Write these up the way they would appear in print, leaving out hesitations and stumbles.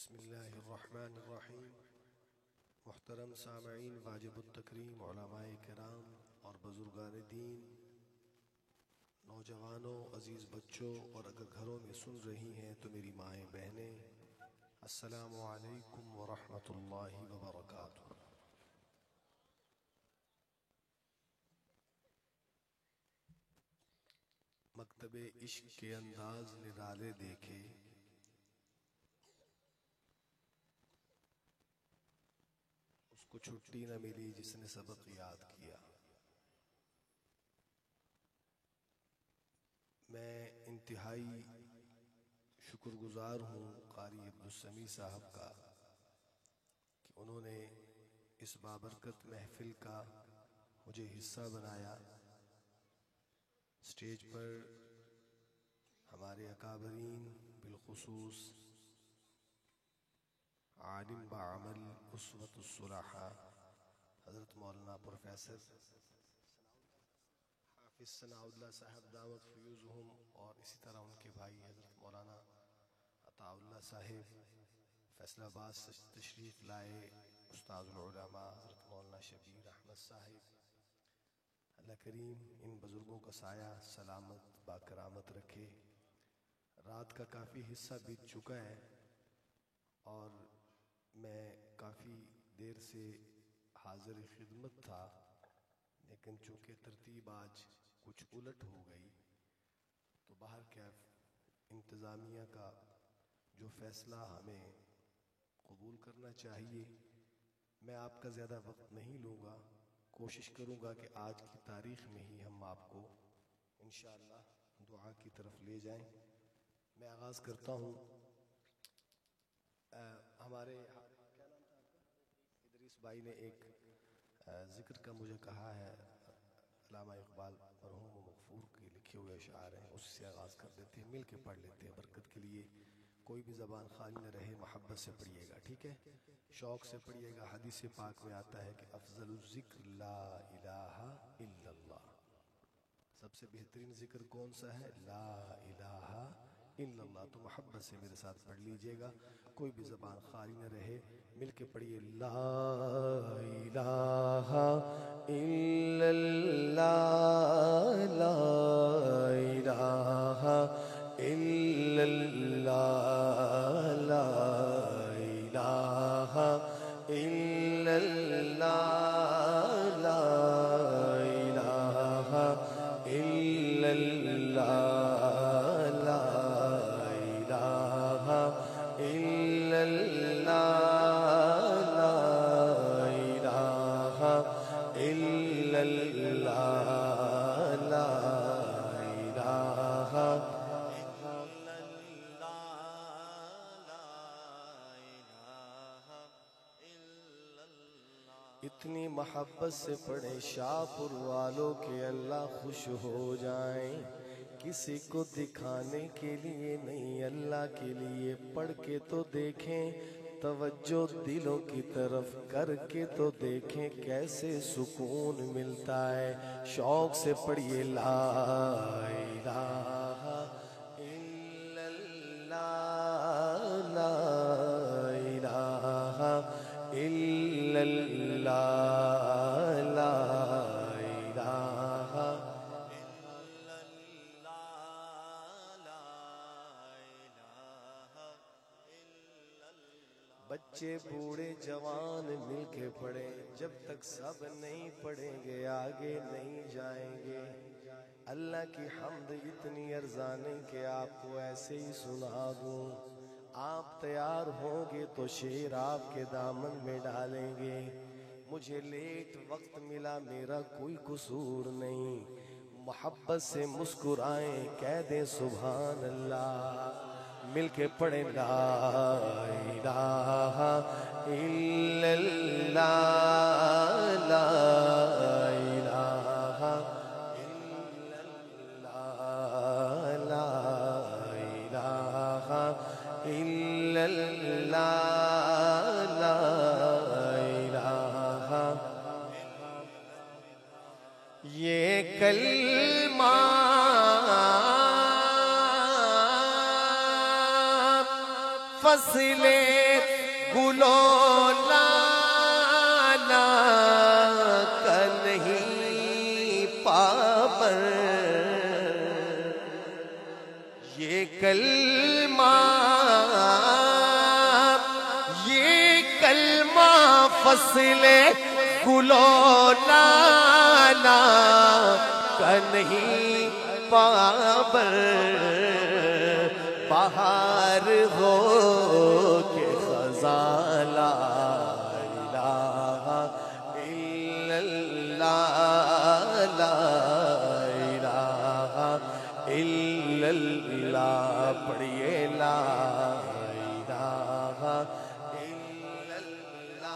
بسم اللہ الرحمن الرحیم۔ محترم سامعین، واجب التکریم علماء کرام اور بزرگان دین، نوجوانوں، عزیز بچوں اور اگر گھروں میں سن رہی ہیں تو میری مائیں بہنیں، السلام علیکم ورحمۃ اللہ وبرکاتہ۔ مکتب عشق کے انداز نرالے دیکھے، اس کو چھٹی نہ ملی جس نے سبق یاد کیا۔ میں انتہائی شکر گزار ہوں قاری عبدالسمیع صاحب کا کہ انہوں نے اس بابرکت محفل کا مجھے حصہ بنایا۔ سٹیج پر ہمارے اکابرین، بالخصوص عالم بعمل اسوۃ الصلحاء حضرت مولانا پروفیسر حافظ ثناء اللہ صاحب دعوت فیوزہم، اور اسی طرح ان کے بھائی حضرت مولانا عطاء اللہ صاحب فیصل آباد سے تشریف لائے، استاذ العلماء حضرت مولانا شبیر احمد صاحب۔ اللہ کریم ان بزرگوں کا سایہ سلامت باکرامت رکھے۔ رات کا کافی حصہ بیت چکا ہے اور میں کافی دیر سے حاضر خدمت تھا، لیکن چونکہ ترتیب آج کچھ الٹ ہو گئی تو باہر کیف انتظامیہ کا جو فیصلہ ہمیں قبول کرنا چاہیے، میں آپ کا زیادہ وقت نہیں لوں گا، کوشش کروں گا کہ آج کی تاریخ میں ہی ہم آپ کو انشاءاللہ دعا کی طرف لے جائیں۔ میں آغاز کرتا ہوں۔ ہمارے ادریس بھائی نے ایک ذکر کا مجھے کہا ہے، علامہ اقبال مرحوم و مغفور کے لکھے ہوئے اشعار ہیں، اس سے آغاز کر دیتے ہیں، مل کے پڑھ لیتے ہیں برکت کے لیے۔ کوئی بھی زبان خالی نہ رہے، محبت سے پڑھیے گا، ٹھیک ہے؟ شوق سے پڑھیے گا۔ حدیث پاک میں آتا ہے کہ افضل الذکر لا الہ الا اللہ، سب سے بہترین ذکر کون سا ہے؟ لا الہ الا اللہ۔ تو محبت سے میرے ساتھ پڑھ لیجئے گا، کوئی بھی زبان خالی نہ رہے، مل کے پڑھیے۔ لا الہ الا اللہ، لا الہ الا اللہ، لا الہ الا اللہ، لا الہ الا اللہ، لا الہ الا اللہ، لا الہ الا اللہ، لا الہ اتنی محبت سے پڑھیں شاہپور والوں کے اللہ خوش ہو جائیں، کسی کو دکھانے کے لیے نہیں اللہ کے لیے پڑھ کے تو دیکھیں، توجہ دلوں کی طرف کر کے تو دیکھیں کیسے سکون ملتا ہے۔ شوق سے پڑھیے لا الہ الا اللہ، لا الہ الا اللہ، لا الہ الا اللہ، لا الہ الا اللہ۔ بچے بوڑھے جوان مل کے پڑھیں، جب تک سب نہیں پڑھیں گے آگے نہیں جائیں گے۔ اللہ کی حمد اتنی ارزاں نہیں کہ آپ کو ایسے ہی سنا دوں، آپ تیار ہوں گے تو شعر آپ کے دامن میں ڈالیں گے۔ مجھے لیٹ وقت ملا، میرا کوئی قصور نہیں، محبت سے مسکرائیں، کہہ دیں سبحان اللہ، مل کے پڑھیں لا الہ الا اللہ، لا الہ الا اللہ، لا الہ الا اللہ، لا الہ یہ کلمہ فصلے گلو لالا کا نہیں پابند، یہ کلمہ فصلے گلو لالا کا نہیں پابند، بہار ہو کے خزاں لا الہ الا اللہ، لا الہ الا اللہ، پڑھیے لا الہ الا اللہ۔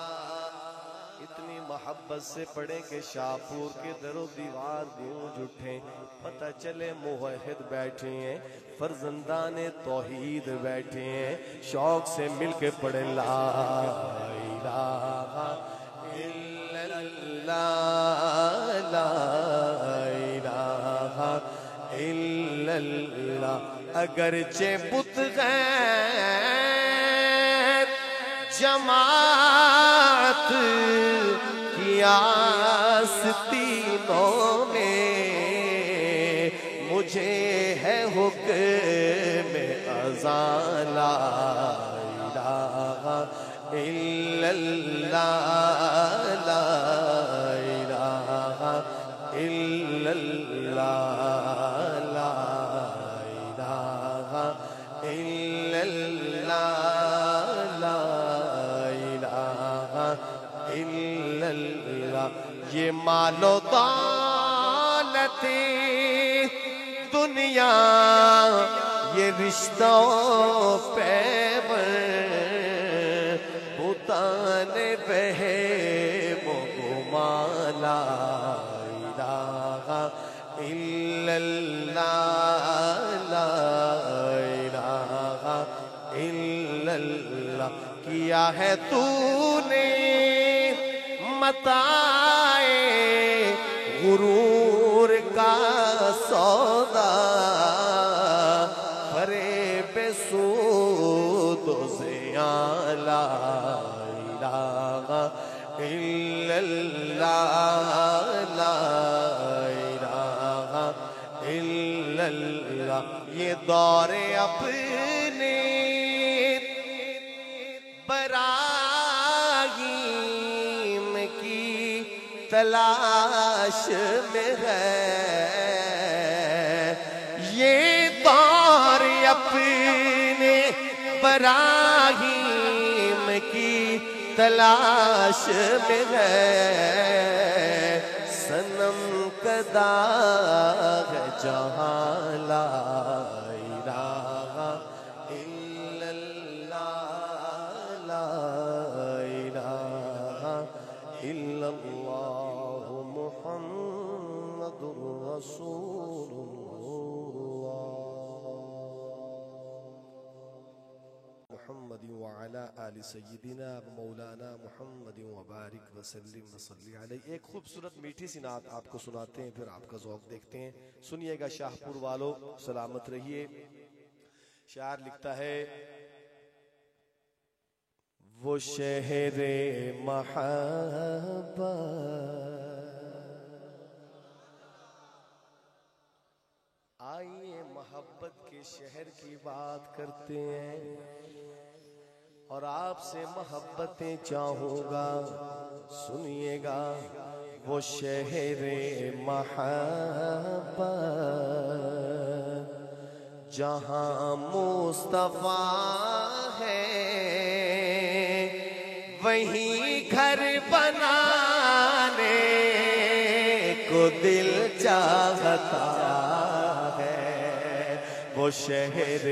اتنی محبت سے پڑھیں کہ شاہپور کے در و دیوار گونج اٹھیں، پتہ چلے موحد بیٹھے ہیں، فرزندان توحید بیٹھے ہیں، شوق سے مل کے پڑھیں لا الہ الا اللہ، لا الہ الا اللہ۔ اگرچہ بت غیر جماعت کی آستینوں میں، مجھے ہے حکم اذان لا الہ الا اللہ، لا الہ الا اللہ، لا الہ الا اللہ، لا الہ الا اللہ۔ یہ مال و دولت دنیا، یہ رشتوں پیوند، بتان بہم و گمان، لا الہ الا اللہ، لا الہ الا اللہ۔ کیا ہے تو نے متاع غرور کا سودا، فریب سود و زیاں، لا الہ الا اللہ، لا الہ الا اللہ۔ یہ دور اپنے براہیم کی تلاش میں ہے، یہ دور اپنے براہیم کی تلاش میں ہے، صنم کدا ہے جہاں، لا الہ الا اللہ، لا الہ الا اللہ، محمد رسول اللہ۔ محمد وعلا آل سیدنا مولانا محمد وبارک وسلم وصلی علیہ۔ ایک خوبصورت میٹھی سی نعت آپ کو سناتے ہیں، پھر آپ کا ذوق دیکھتے ہیں، سنیے گا شاہپور والو، سلامت رہیے۔ شاعر لکھتا ہے، وہ شہر محبت، آئیے محبت کے شہر کی بات کرتے ہیں، اور آپ سے محبتیں چاہوں گا، سنیے گا۔ وہ شہر محبت جہاں مصطفیٰ ہے، وہیں گھر بنانے کو دل چاہتا ہے۔ وہ شہر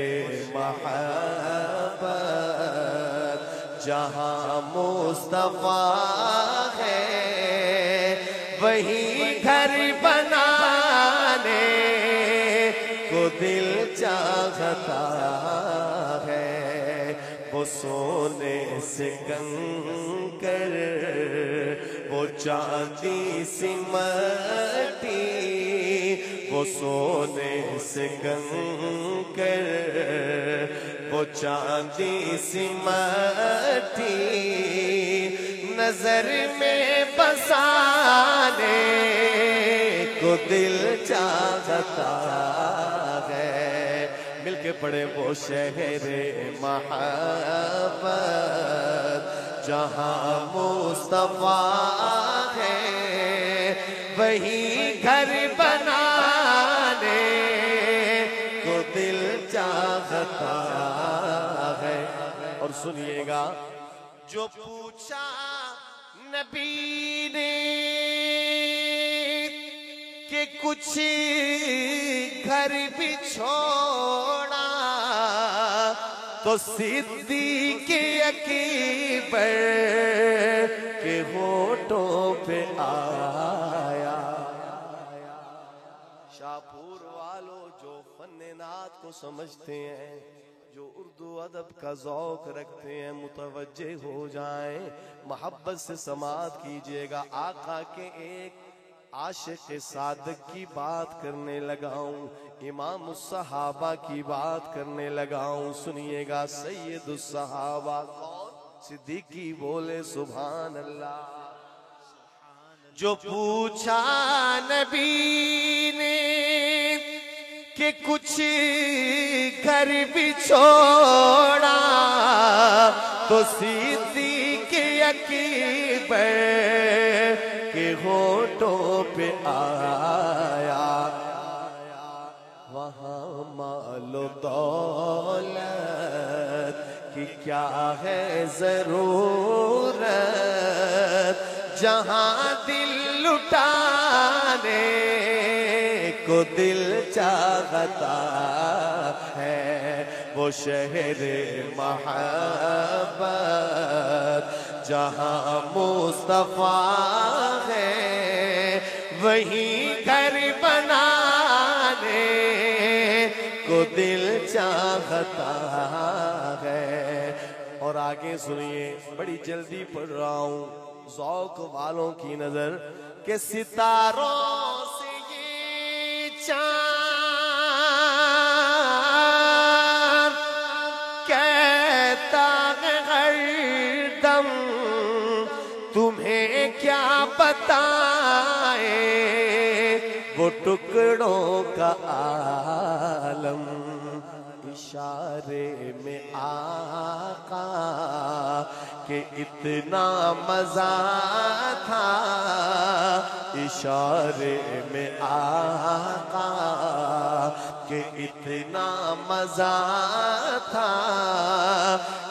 محبت جہاں مصطفیٰ ہے، وہیں گھر بنانے کو دل چاہتا ہے۔ وہ سونے سے کنکر، وہ چاندی سی مٹی، وہ سونے سے کنکر، وہ وہ چاندی سی مٹی نظر میں بسانے کو دل چاہتا ہے، مل کے پڑھے وہ شہر محبت جہاں مصطفیٰ ہے، وہی گھر بنانے کو دل چاہتا ہے۔ اور سنیے گا، جو پوچھا نبی نے کہ کچھ گھر بھی چھوڑا تو صدیق اکبر کے ہونٹوں پہ آیا۔ شاہپور والوں جو فن نعت کو سمجھتے ہیں، جو اردو ادب کا ذوق رکھتے ہیں، متوجہ ہو جائیں، محبت سے سماعت کیجئے گا۔ آقا کے ایک عاشق صادق کی بات کرنے لگا ہوں، امام الصحابہ کی بات کرنے لگا ہوں۔ سنیے گا، سید الصحابہ کون؟ صدیقی بولے سبحان اللہ۔ جو پوچھا نبی نے کہ کچھ گھر بھی چھوڑا تو صدیق اکبر کے ہونٹوں پہ آیا۔ وہاں مال و دولت کی کیا ہے ضرورت، جہاں دل لٹانے کو دل چاہتا ہے، وہ شہر محبت جہاں مصطفیٰ ہے، وہی گھر بنانے کو دل چاہتا ہے۔ اور آگے سنیے، بڑی جلدی پڑھ رہا ہوں، ذوق والوں کی نظر، کہ ستاروں سے یہ چاند کہتا ہے ہر دم، تمہیں کیا بتائے وہ ٹکڑوں کا عالم، اشارے میں آقا کہ اتنا مزہ تھا، اشارے میں آقا کہ اتنا مزہ تھا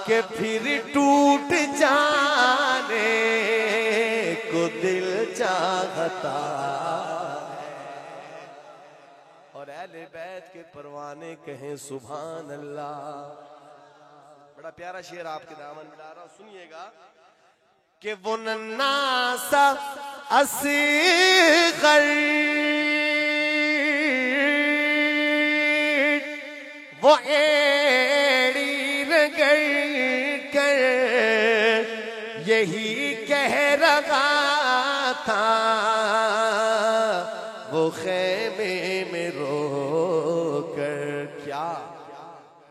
کہ پھر ٹوٹ جانے کو دل چاہتا۔ اور اہل بیت کے پروانے کہیں سبحان اللہ۔ بڑا پیارا شعر آپ کے دامن میں لا رہا ہوں، سنیے گا، کہ وہ ننھا سا اصغر وہ ایڑی رگڑ کر یہی کہہ رہا تھا، وہ خیمے میں رو کر، کیا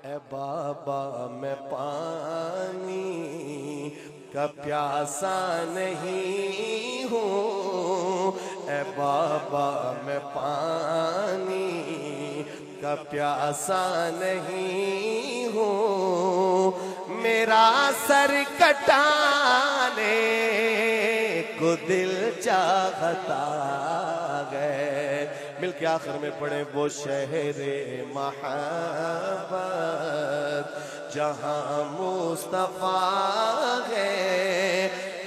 اے بابا میں پانی کا پیاسا نہیں ہوں، اے بابا میں پانی کا پیاسا نہیں ہوں، میرا سر کٹانے کو دل چاہتا ہے۔ مل کے آخر میں پڑھیں، وہ شہر محبت جہاں مصطفیٰ ہے،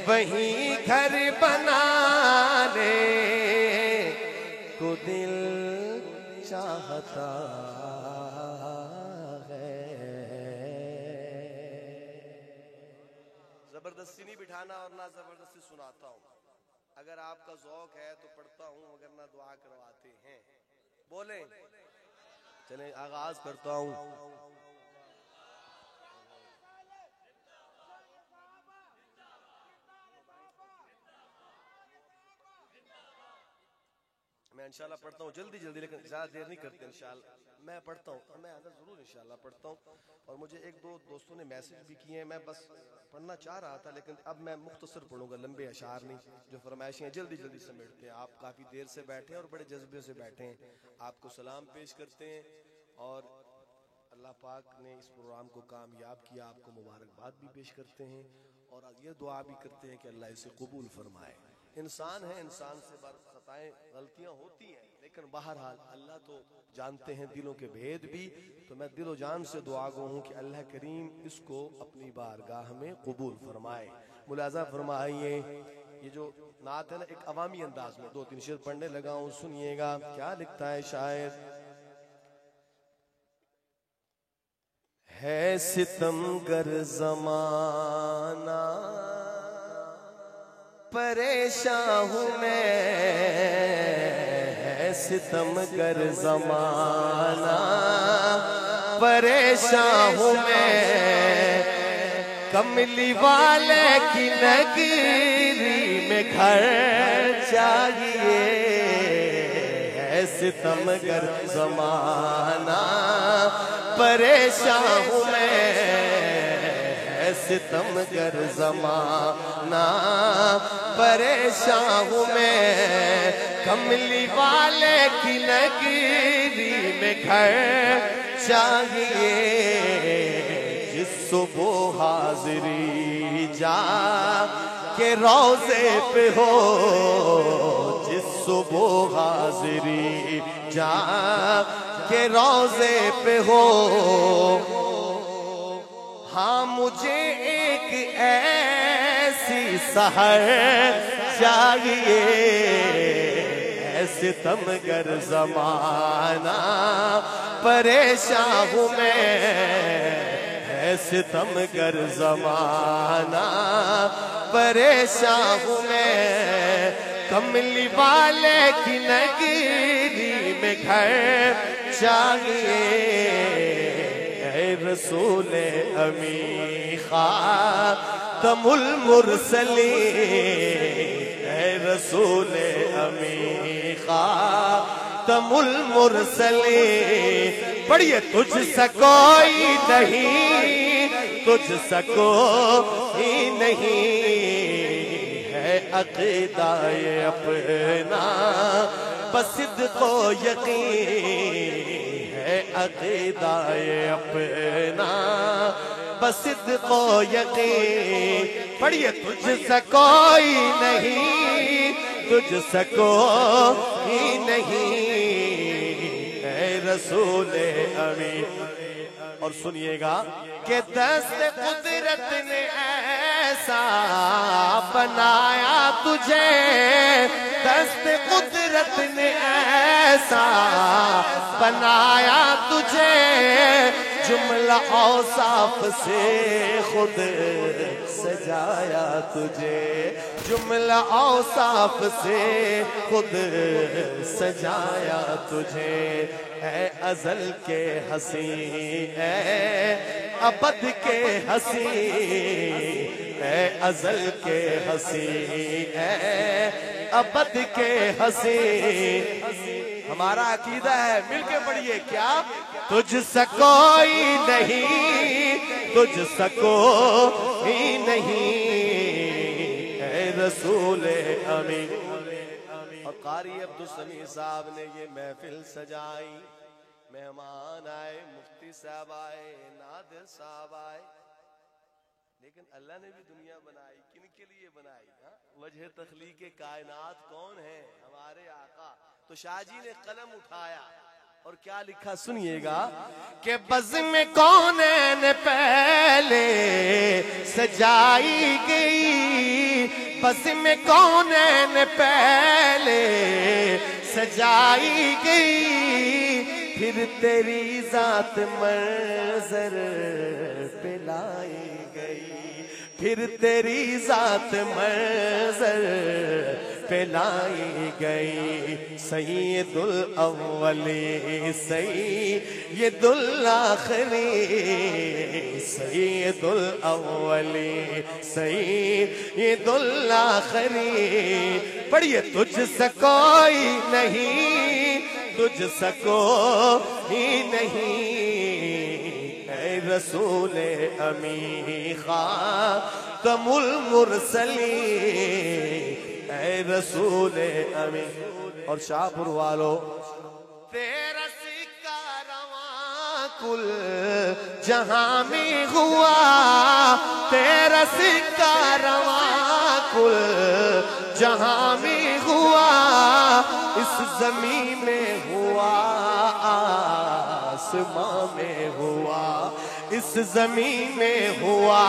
وہیں گھر بنانے کو دل چاہتا ہے۔ زبردستی نہیں بٹھانا اور نہ زبردستی سناتا ہوں، اگر آپ کا ذوق ہے تو پڑھتا ہوں، اگر نہ دعا کرواتے ہیں۔ بولیں، چلیں آغاز کرتا ہوں۔ میں انشاءاللہ پڑھتا ہوں جلدی جلدی، لیکن زیادہ دیر نہیں کرتے انشاءاللہ، میں پڑھتا ہوں، میں حضرت ضرور انشاءاللہ پڑھتا ہوں، اور مجھے ایک دو دوستوں نے میسج بھی کیے ہیں، میں بس پڑھنا چاہ رہا تھا لیکن اب میں مختصر پڑھوں گا، لمبے اشعار نہیں، جو فرمائشیں ہیں جلدی جلدی سمیٹتے ہیں۔ آپ کافی دیر سے بیٹھے ہیں اور بڑے جذبے سے بیٹھے ہیں، آپ کو سلام پیش کرتے ہیں، اور اللہ پاک نے اس پروگرام کو کامیاب کیا، آپ کو مبارکباد بھی پیش کرتے ہیں، اور یہ دعا بھی کرتے ہیں کہ اللہ اسے قبول فرمائے۔ انسان ہے، انسان سے خطائیں غلطیاں ہوتی ہیں، لیکن بہرحال اللہ تو جانتے ہیں دلوں کے بھید بھی، تو میں دل و جان سے دعا گو ہوں کہ اللہ کریم اس کو اپنی بارگاہ میں قبول فرمائے۔ ملاحظہ فرمائیے، یہ جو نعت ہے نا ایک عوامی انداز میں، دو تین شعر پڑھنے لگا ہوں، سنیے گا کیا لکھتا ہے شاعر۔ ہے ستمگر زمانہ پریشان ہوں میں، ہے ستمگر زمانہ پریشان ہوں میں، کملی والے کی نگری میں گھر چاہیے، ہے ستمگر زمانہ پریشان ہوں میں، ہے ستمگر زمانہ پریشان ہوں میں، کملی والے کی نگری میں گھر چاہیے، جس صبح حاضری جا کے روضے پہ ہو، جس صبح حاضری جا کے روضے پہ ہو، ہاں مجھے ایک ایسی سحر چاہیے، ہے ستمگر زمانہ پریشان ہوں میں، ہے ستمگر زمانہ پریشان ہوں میں، کملی والے کی نگری میں گھر چاہیے، اے رسول امی خاتم المرسلین، اے رسول امی خاتم المرسلین، پڑھیے تجھ سا کوئی نہیں، تجھ سا کوئی نہیں، ہے عقیدہ اپنا بصدق و یقین، ہے عقیدہ اپنا بصدق و یقین، پڑھیے تجھ سا کوئی نہیں، تجھ سا کوئی نہیں، اے رسول امین۔ اور سنیے گا کہ دست قدرت نے ایسا بنایا تجھے، دست قدرت نے ایسا بنایا تجھے، جملہ اوصاف سے خود سجایا تجھے، جملہ اوصاف سے خود سجایا تجھے، اے ازل کے حسین، اے ابد کے حسین، اے ازل کے حسین، اے ابد کے حسین، ہمارا عقیدہ ہے، مل کے پڑھیے کیا، تجھ سا کوئی نہیں، تجھ سا کوئی نہیں، اے رسول امین۔ اور قاری عبدالسمیع صاحب نے یہ محفل سجائی، مہمان آئے، مفتی صاحب آئے، نادر صاحب آئے، لیکن اللہ نے بھی دنیا بنائی، کن کے لیے بنائی؟ وجہ تخلیق کائنات کون ہے؟ ہمارے آقا۔ تو شاہ جی نے قلم اٹھایا اور کیا لکھا سنیے گا کہ بزم کونین پہلے سجائی گئی، بزم کونین پہلے سجائی گئی، پھر تیری ذات منظر پہ لائی گئی، پھر تیری ذات منظر پہ لائی گئی، سید الاولی سید الاخری، سید الاولی سید الاخری، پڑھیے تجھ سے کوئی نہیں، تجھ سا کوئی نہیں، اے رسول امی خاتم المرسلین، اے رسول امی۔ اور شاہپور والو تیرا سکہ رواں کل جہاں میں ہوا، تیرا سکہ رواں کل جہاں میں ہوا، اس زمین میں ہوا آسمان میں ہوا، اس زمین میں ہوا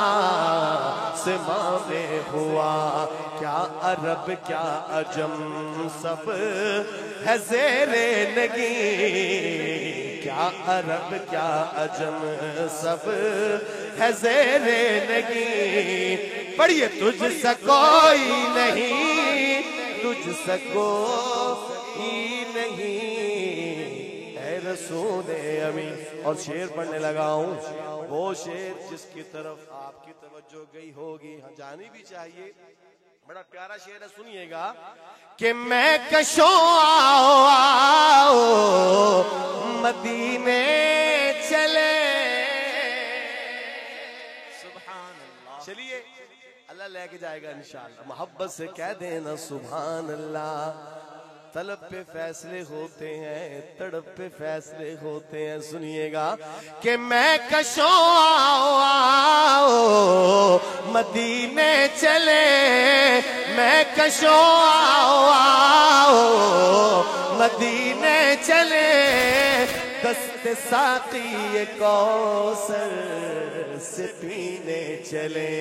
آسمان میں ہوا، کیا عرب کیا عجم سب ہے زیر نگیں، کیا عرب کیا عجم سب ہے زیر نگیں، پڑھیے تجھ سا کوئی نہیں، تجھ سا کوئی نہیں، اے رسول امی۔ اور شعر پڑھنے لگا ہوں، وہ شعر جس کی طرف آپ کی توجہ گئی ہوگی، ہاں جانی بھی چاہیے، بڑا پیارا شعر ہے، سنیے گا کہ میں کشوں آؤ مدینے چلے، سبحان اللہ، چلیے اللہ لے کے جائے گا انشاءاللہ، محبت سے کہہ دینا سبحان اللہ۔ طلب پہ فیصلے ہوتے ہیں، تڑپ پہ فیصلے ہوتے ہیں، سنیے گا کہ میں کشوں آؤ مدینے چلے، میں کشوں آؤ مدینے چلے، دست ساقی کوثر سے پینے چلے،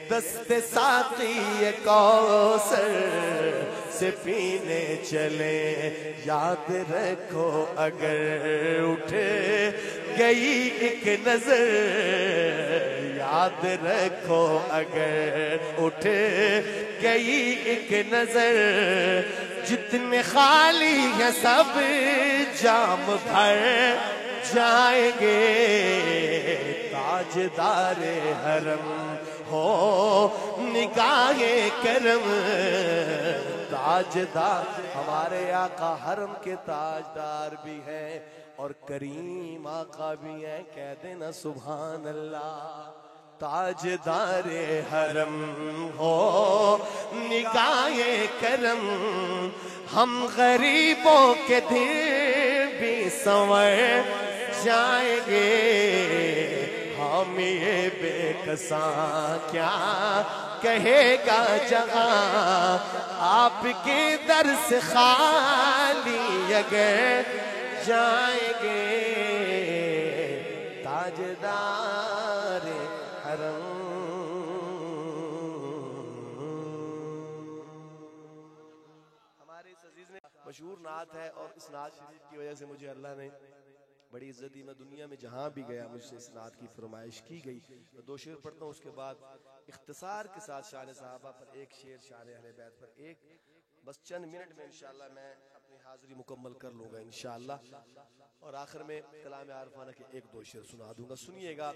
دست ساقی کوثر سے پینے چلے، یاد رکھو اگر اٹھ گئی ایک نظر، یاد رکھو اگر اٹھ گئی ایک نظر، جتنے خالی ہیں سب جام بھر جائیں گے، تاجدار حرم ہو نگاہ کرم، تاجدار، ہمارے آقا حرم کے تاجدار بھی ہیں اور کریم آقا بھی ہیں، کہہ دینا سبحان اللہ۔ تاجدار حرم ہو نگاہ کرم، ہم غریبوں کے دل بھی سنور جائیں گے، ہم یہ بے کساں کیا کہے گا جہاں، آپ کے در سے خالی اگر جائیں گے، تاجدار حرم۔ ہمارے اس عزیز نے مشہور نعت ہے، اور اس نعت شریف کی وجہ سے مجھے اللہ نے بڑی عزت دی، میں دنیا میں جہاں بھی گیا مجھ سے اس نعت کی فرمائش کی گئی۔ میں دو شعر پڑھتا ہوں، اس کے بعد اختصار کے ساتھ شان صحابہ پر ایک شعر، شان اہل بیت پر ایک، بس چند منٹ میں انشاءاللہ میں اپنی حاضری مکمل کر لوں گا انشاءاللہ، اور آخر میں کلام عارفانہ کے ایک دو شعر سنا دوں گا، سنیے گا۔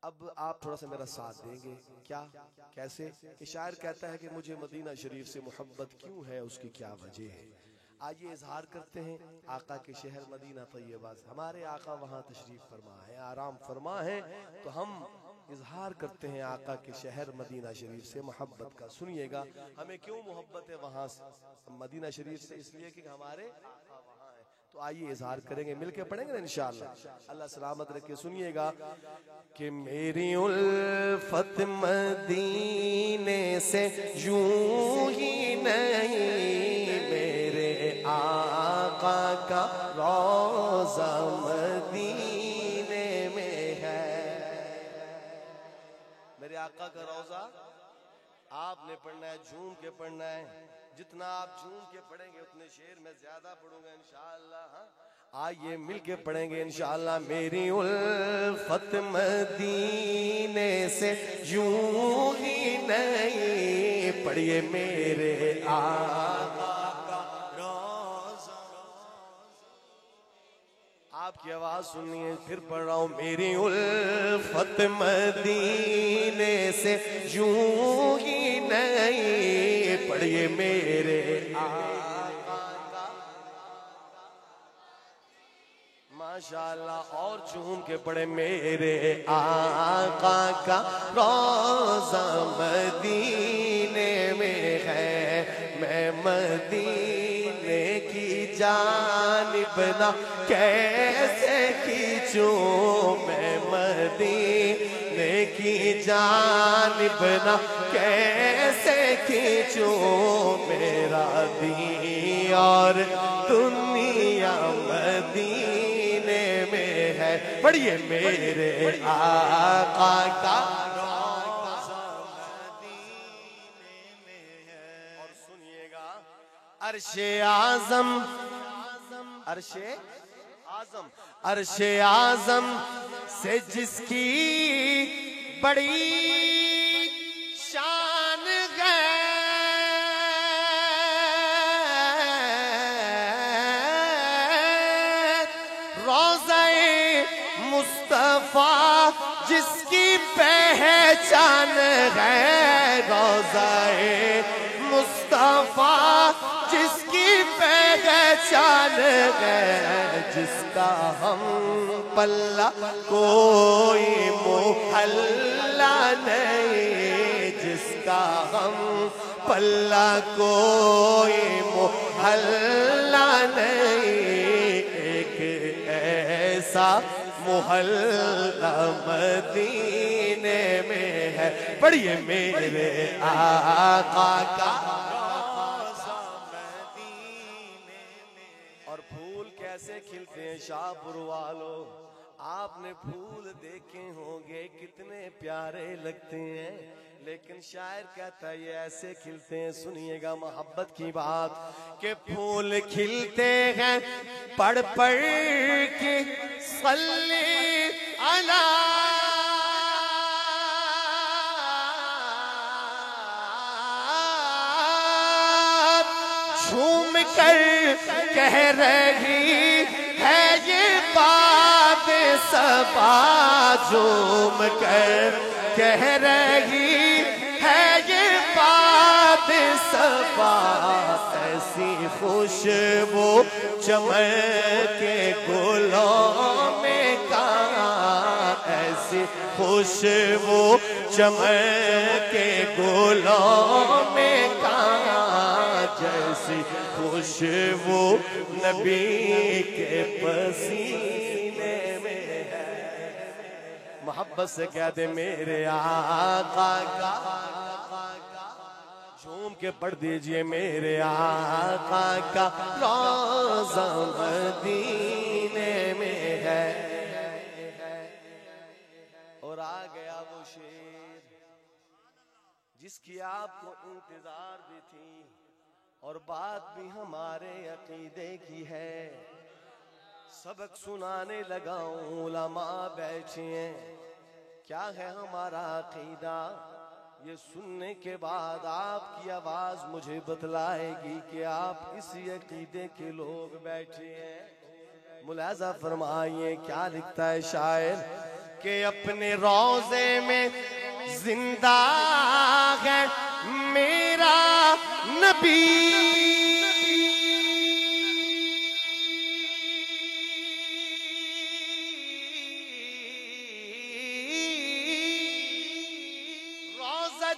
اب آپ تھوڑا سا میرا ساتھ دیں گے، کیا کیسے کہ شاعر کہتا ہے کہ مجھے مدینہ شریف سے محبت کیوں ہے، اس کی کیا وجہ ہے، آئیے اظہار کرتے ہیں آقا کے شہر مدینہ طیبہ سے، ہمارے آقا وہاں تشریف فرما ہے، آرام فرما ہے، تو ہم اظہار کرتے ہیں آقا کے شہر مدینہ شریف سے محبت کا، سنیے گا ہمیں کیوں محبت ہے وہاں سے مدینہ شریف سے، اس لیے کہ ہمارے آقا وہاں ہیں، تو آئیے اظہار کریں گے، مل کے پڑھیں گے انشاءاللہ، اللہ سلامت رکھے، سنیے گا کہ میری الفت مدینے سے یوں ہی نہیں، میرے آقا کا روضہ مدینے میں ہے، میرے آقا کا روضہ آپ نے پڑھنا ہے، جھوم کے پڑھنا ہے، جتنا آپ جھوم کے پڑھیں گے اتنے شعر میں زیادہ پڑھوں گا انشاءاللہ، آئیے مل کے پڑھیں گے انشاءاللہ۔ میری الفت مدینے سے یوں ہی نہیں، پڑھیے میرے آقا کا روضہ، آپ کی آواز سنیے، پھر پڑھ رہا ہوں، میری الفت مدینے سے یوں ہی نہیں، پڑھیے میرے آقا ماشاءاللہ اور جھوم کے پڑے میرے آقا کا روضہ مدینے میں ہے، میں مدینے کی جانب نہ کیسے کھینچوں، میں مدینے کی جانب نہ کیسے کھینچوں، میرا دین اور دنیا مدینے میں ہے، پڑھیے میرے آقا کا روضہ مدینے میں ہے۔ اور سنیے گا عرش اعظم، عرش اعظم، عرش اعظم سے جس کی بڑی شان ہے، روضہ مصطفیٰ جس کی پہچان ہے، روضہ مصطفیٰ جس کی پہچان ہے، جس کا ہم پلہ کوئی محلہ نہیں، جس کا ہم پلہ کوئی محلہ نہیں، ایک ایسا محلہ مدینے میں ہے، پڑھیے میرے آقا کا روضہ مدینے میں۔ اور پھول کیسے کھلتے ہیں شاہپور والو، آپ نے پھول دیکھے ہوں گے کتنے پیارے لگتے ہیں، لیکن شاعر کہتا ہے یہ ایسے کھلتے ہیں، سنیے گا محبت کی بات، کہ پھول کھلتے ہیں پڑھ پڑھ کے صلی علی جھوم کر کہہ رہی ہے یہ بات صبا، جھوم کر کہہ رہی ہے یہ بات صبا، ایسی خوشبو چمکے گلوں میں کہاں، ایسی خوشبو چمکے گلوں میں کہاں، جیسی خوشبو نبی کے پسینے میں ہے، محبت سے کہہ دے میرے آقا کا، جھوم کے پڑھ دیجئے میرے آقا کا روضہ مدینے میں ہے۔ اور آ گیا وہ شیر جس کی آپ کو انتظار بھی تھی، اور بات بھی ہمارے عقیدے کی ہے، سبق سنانے لگا ہوں، علماء بیٹھے ہیں، کیا ہے ہمارا عقیدہ، یہ سننے کے بعد آپ کی آواز مجھے بتلائے گی کہ آپ اسی عقیدے کے لوگ بیٹھے ہیں۔ ملاحظہ فرمائیے کیا لکھتا ہے شاعر، کہ اپنے روضے میں زندہ ہے میرا نبی،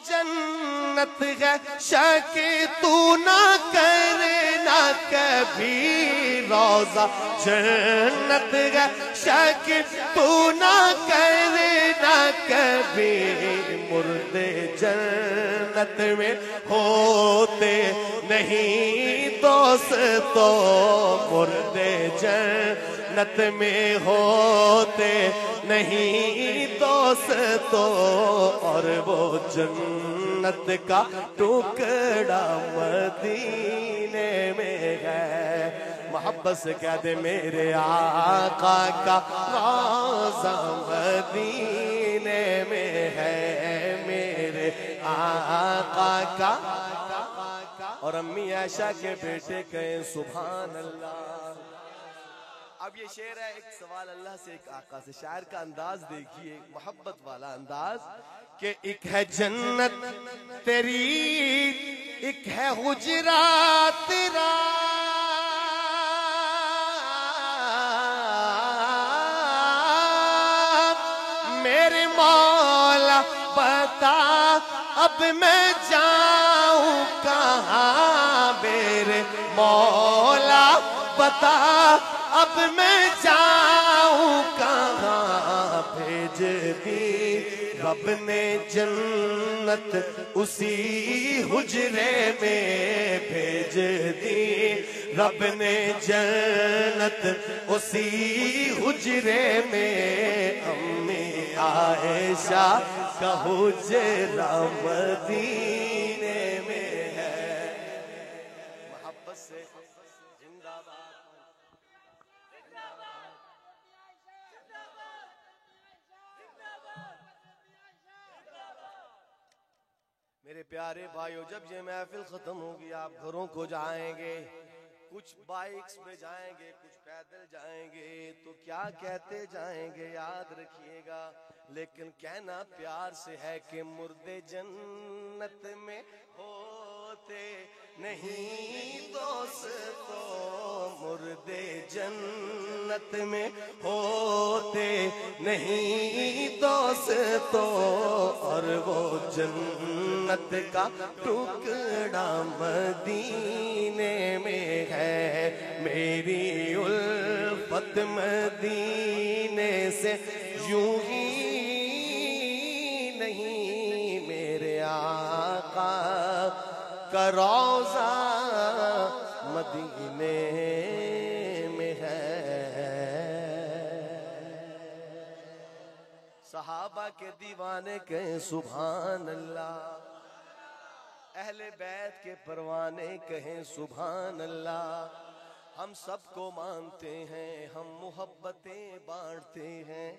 جنت ہے شک تو نہ کرنا کبھی، روضہ جنت ہے شک تو نہ کرنا کبھی، مردے جنت میں ہوتے نہیں دوستو، مردے جنت میں ہوتے نہیں دوستو، اور وہ جنت کا ٹکڑا مدینے میں ہے، محبت سے کہہ دے میرے آقا کا روضہ مدینے میں ہے، میرے آقا کا۔ اور امی عائشہ کے بیٹے کہیں سبحان اللہ۔ اب یہ شعر ہے، ایک سوال اللہ سے ایک آقا سے، شاعر کا انداز دیکھیے، محبت والا انداز، کہ ایک ہے جنت تیری ایک ہے حجرہ تیرا، میرے مولا بتا اب میں جاؤں کہاں، میرے مولا بتا اب میں جاؤں کہاں، بھیج دی رب نے جنت اسی حجرے میں، بھیج دی رب نے جنت اسی حجرے میں، امی عائشہ کا حجرہ مدینے میں ہے۔ محبت سے زندہ باد۔ میرے پیارے بھائیو، جب یہ محفل ختم ہوگی آپ گھروں کو جائیں گے، کچھ بائکس میں جائیں گے، کچھ پیدل جائیں گے، تو کیا کہتے جائیں گے یاد رکھیے گا، لیکن کہنا پیار سے ہے کہ مردے جنت میں ہوتے نہیں دوستو، مردے جنت میں ہوتے نہیں دوستو، اور وہ جنت کا ٹکڑا مدینے میں ہے، میری الفت مدینے سے یوں ہی نہیں، میرے آقا کا روضہ مدینے میں ہے۔ صحابہ کے دیوانے کہیں سبحان اللہ، اہل بیت کے پروانے کہیں سبحان اللہ، ہم سب کو مانتے ہیں، ہم محبتیں بانٹتے ہیں،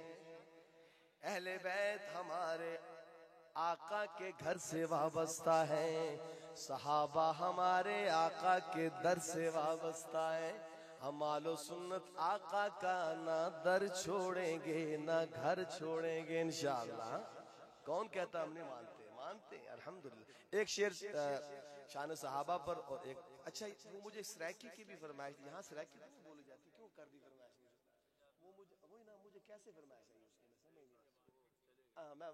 اہل بیت ہمارے آقا کے گھر سے وابستہ ہیں، صحابہ ہمارے آقا کے در سے وابستہ ہیں، ہم آل و سنت آقا کا نہ در چھوڑیں گے نہ گھر چھوڑیں گے انشاءاللہ۔ کون کہتا ہم نہیں مانتے؟ مانتے ہیں الحمدللہ۔ ایک شعر شان صحابہ پر، اور ایک اچھا وہ مجھے سریکی کی بھی فرمائش تھی، یہاں سریکی نہیں بولی جاتی، کیوں کر دی فرمائش وہ مجھے، وہی نا مجھے کیسے فرمائش ہے میں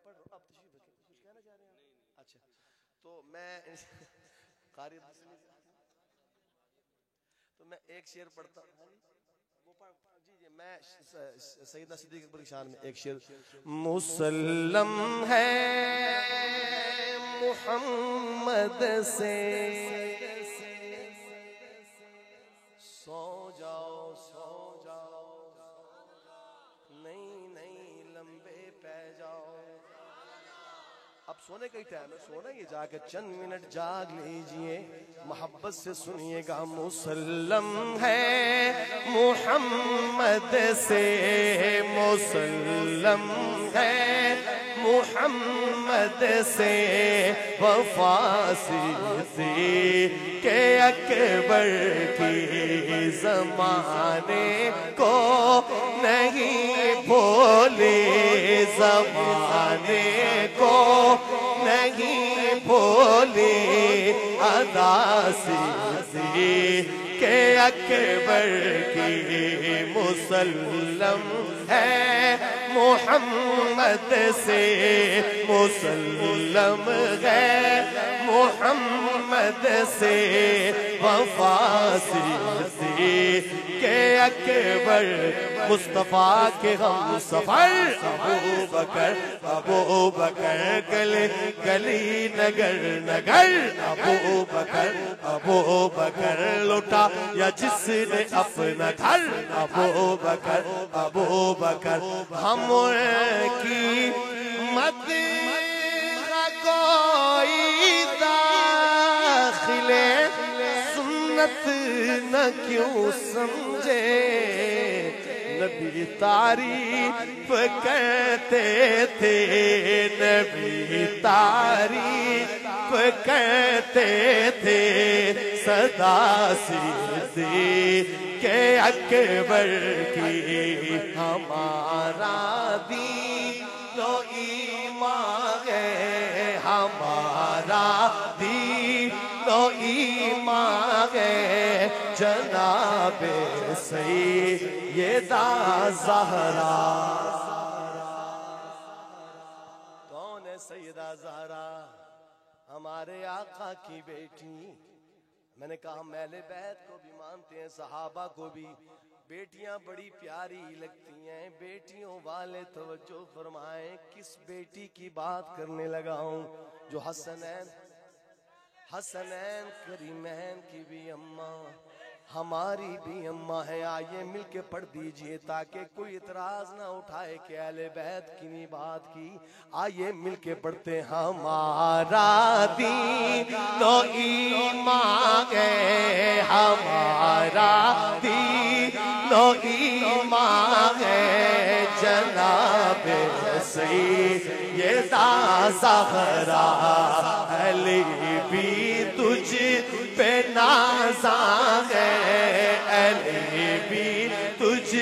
پڑھ رہا ہوں، آپ تشریف رکھیں، کچھ کہنا چاہ رہے ہیں؟ اچھا تو میں قاری تو میں ایک شعر پڑھتا ہوں، جی میں سیدنا صدیق اکبر کی شان میں ایک شعر، مسلم ہے محمد سے سو جاؤ سو جاؤ، نہیں نہیں لمبے پہ جاؤ، اب سونے کا ہی ٹائم ہے، سونا ہی جا کے چند منٹ جاگ لیجئے، محبت سے سنیے گا، مسلم ہے محمد سے، مسلم ہے محمد سے، وفا صدیق اکبر کی زمانے کو نہیں بھولے، زمانے کو نہیں بھولے، ادا صدیق اکبر کی، مسلم ہے محمد سے، مسلم ہے محمد سے، وفا صدیق اکبر، مصطفیٰ کے ہم سفر، ابو بکر ابو بکر گلی گلی نگر نگر، ابو بکر لوٹا یا جس نے اپنا گھر، ابو بکر ہم کی مت کوئی داخلے سنت نہ کیوں سمجھے، نبی تعریف کرتے تھے، نبی تعریف کرتے تھے، صدا صدیق اکبر کی، ہمارا دین و ایمان ہے، ہمارا دین و ایمان ہے، جناب سیدہ زہرا سیدہ زہرا ہمارے آقا کی بیٹی. میں نے کہا ہم اہل بیت کو بھی مانتے ہیں, صحابہ کو بھی. بیٹیاں بڑی پیاری لگتی ہیں, بیٹیوں والے توجہ فرمائیں. کس بیٹی کی بات کرنے لگا ہوں؟ جو حسنین کریمین کی بھی اماں, ہماری بھی اماں ہے. آئیے مل کے پڑھ دیجئے تاکہ کوئی اعتراض نہ اٹھائے کہ اہل بیت کی نہیں بات کی. آئیے مل کے پڑھتے ہیں. ہمارا دین و ایمان ہے, ہمارا دین و ایمان ہے, جناب سیدہ زہرا علی بھی تجھ پہ نازاں ہے, علی بھی تجھ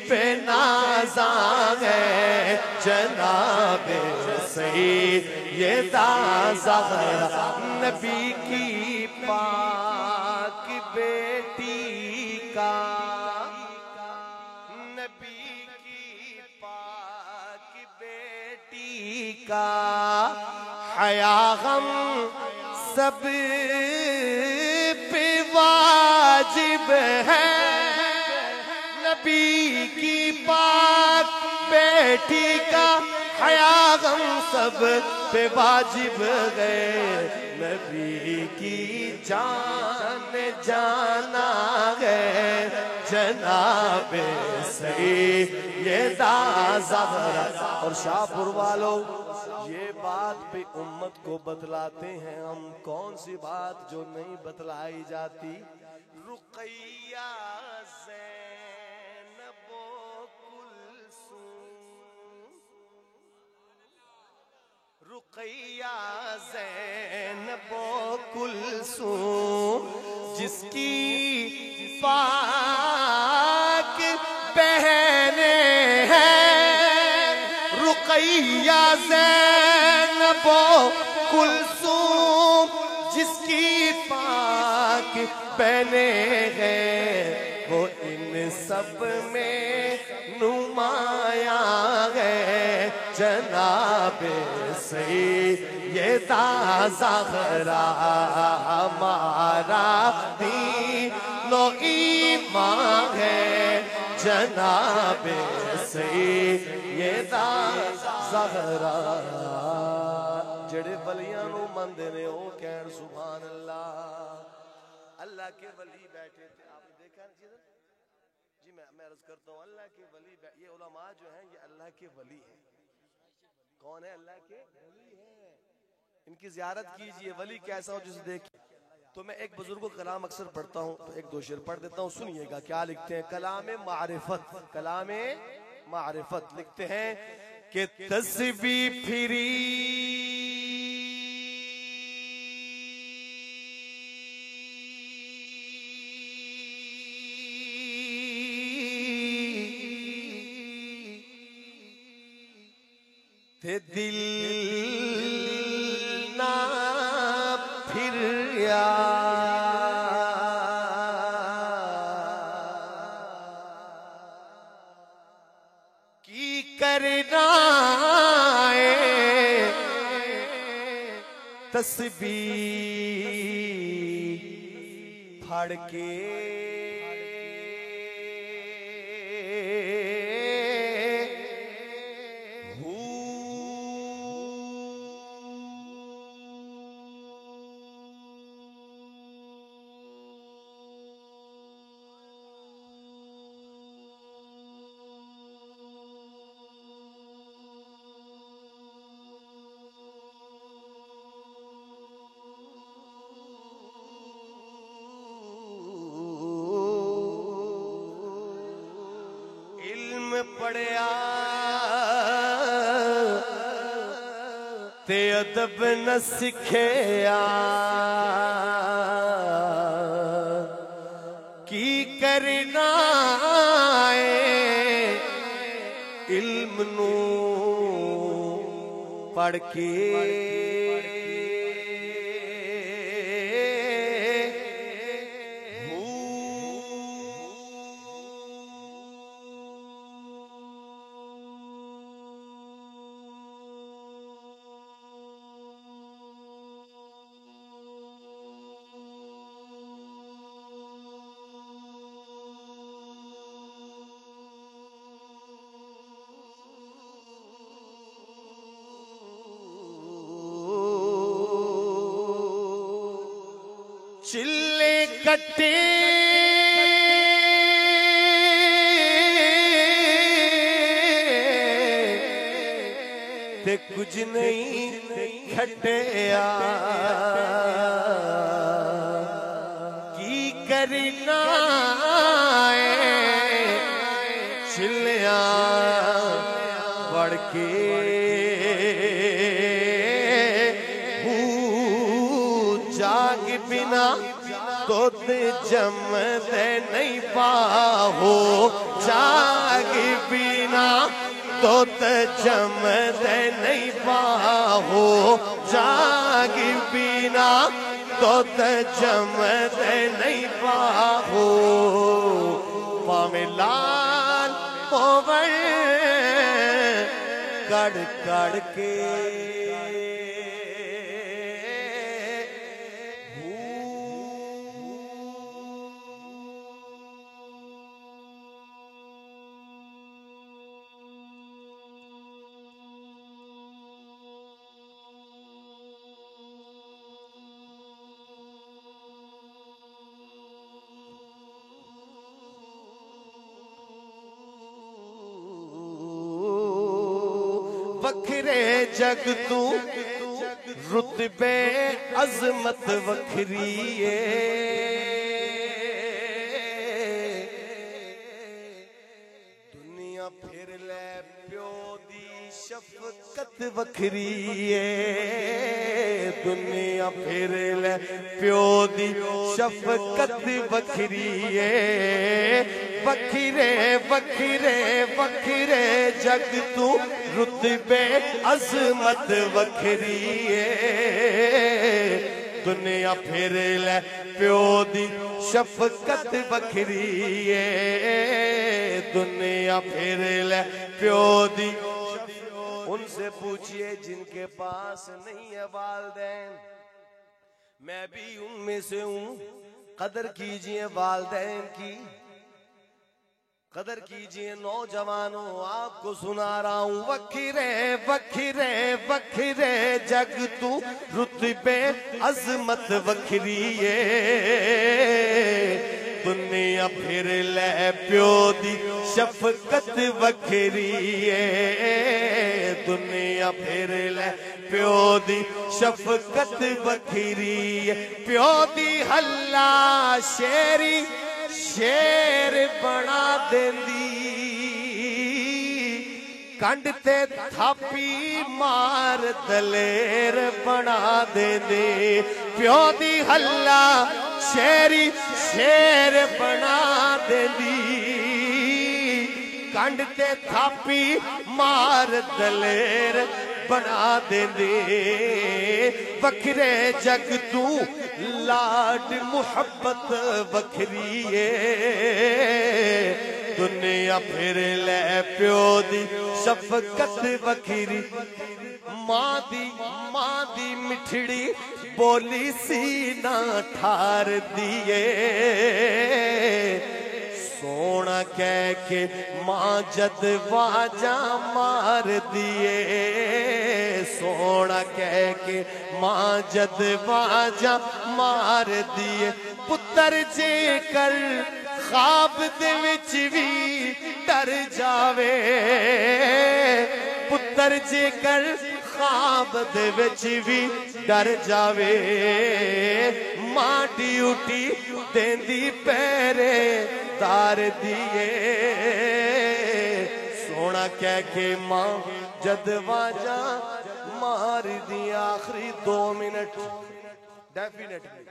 پہ نازاں ہے, جناب سیدہ زہرا نبی کی پاک بیٹی کا, نبی کی پاک بیٹی کا حیا غم سب پہ واجب ہے. نبی کی پاک بیٹی کا حیا غم سب پہ واجب ہے. نبی کی جان جانا ہے, جناب سیدہ زہرا. اور شاہ پور والوں یہ بات پہ امت کو بتلاتے ہیں ہم. کون سی بات جو نہیں بتلائی جاتی؟ رقیہ زینب و کلثوم, رقیہ زینب و کلثوم جس کی پاک بہنیں ہیں. رقیہ زینب و کلثوم جس کی پاک بہنیں ہیں, وہ ان سب میں نمایاں ہے, جناب سیدہ زہرا ہمارا دین و ایمان ہے, جناب سیدہ زہرا. جڑے ولیاں نو مندے نے او کہن سبحان اللہ. اللہ کے ولی بیٹھے تھے, آپ نے دیکھا نا جی, میں عرض کرتا ہوں اللہ کے ولی, یہ علماء جو ہیں یہ اللہ کے ولی ہیں. کون ہے اللہ کے ولی ہیں؟ ان کی زیارت کیجئے. ولی کیسا ہو جسے دیکھیں. تو میں ایک بزرگ کا کلام اکثر پڑھتا ہوں, تو ایک دو شعر پڑھ دیتا ہوں, سنیے گا کیا لکھتے ہیں. کلام معرفت, کلام معرفت لکھتے ہیں کہ تسبیح پھری تے دل نہ پھریا, کی کرنا ہے تسبیح پھڑ کے پڑھیا تے ادب نہ سکھیا, کی کرنا ہے علم نو پڑھ کے. چلے کٹے تے کچھ نہیں کھٹیا کی کرنا چلیاں بڑھ کے جاگ بنا دودھ جم دے نہیں پاہو جاگ بنا دودھ جم دے نہیں پاہو جاگ بنا دودھ جم دے نہیں پاہو پاویں لال ہووے کڑ کڑ کے وکھرے جگ تو رتبے عظمت وکھری دنیا پھر لے پیو دی شفقت وکھری دنیا پھر لے پیو دی شفقت وکھری وکھرے وکھرے وکھرے جگ تو رتبے عظمت وکھری دنیا پھر لے پیو دی شفقت وکھری دنیا پھر لے پیو دی ان سے پوچھئے جن کے پاس نہیں ہے والدین میں بھی ان میں سے ہوں قدر کیجئے والدین کی قدر کیجئے نوجوانوں آپ کو سنا رہا ہوں وکھرے وکھرے وکھرے جگ تو رتبے عظمت وکھری دنیا پھر لے پیو دی شفقت وکھری دنیا پھر لے پیو دی شفقت وکھری پیو دی ہلا شیری شیر بنا دیندی کنڈ تے تھاپی مار دلیر بنا دیندی پیو دی ہلا شیری شیر بنا دیندی کنڈ تے تھاپی مار دلیر بنا دیندی وکھرے جگ تو لاڈ محبت وکھری دنیا پھر لے پیو دی شفقت وکھری ماں دی مٹھڑی بولی سینہ ٹھار دیے سونا کہہ کے ماں جد واجاں مار دیے سونا کہہ کے ماں جد واجاں مار دیے پتر جے کر خواب دے وچ بھی ڈر جاوے پتر جے کر خواب دے وچ بھی ڈر جاوے ماں ڈیوٹی دیندی پیرے تار دیے سونا کہہ کے ماں جد واجاں مار دی آخری 2 منٹ ڈیفینیٹلی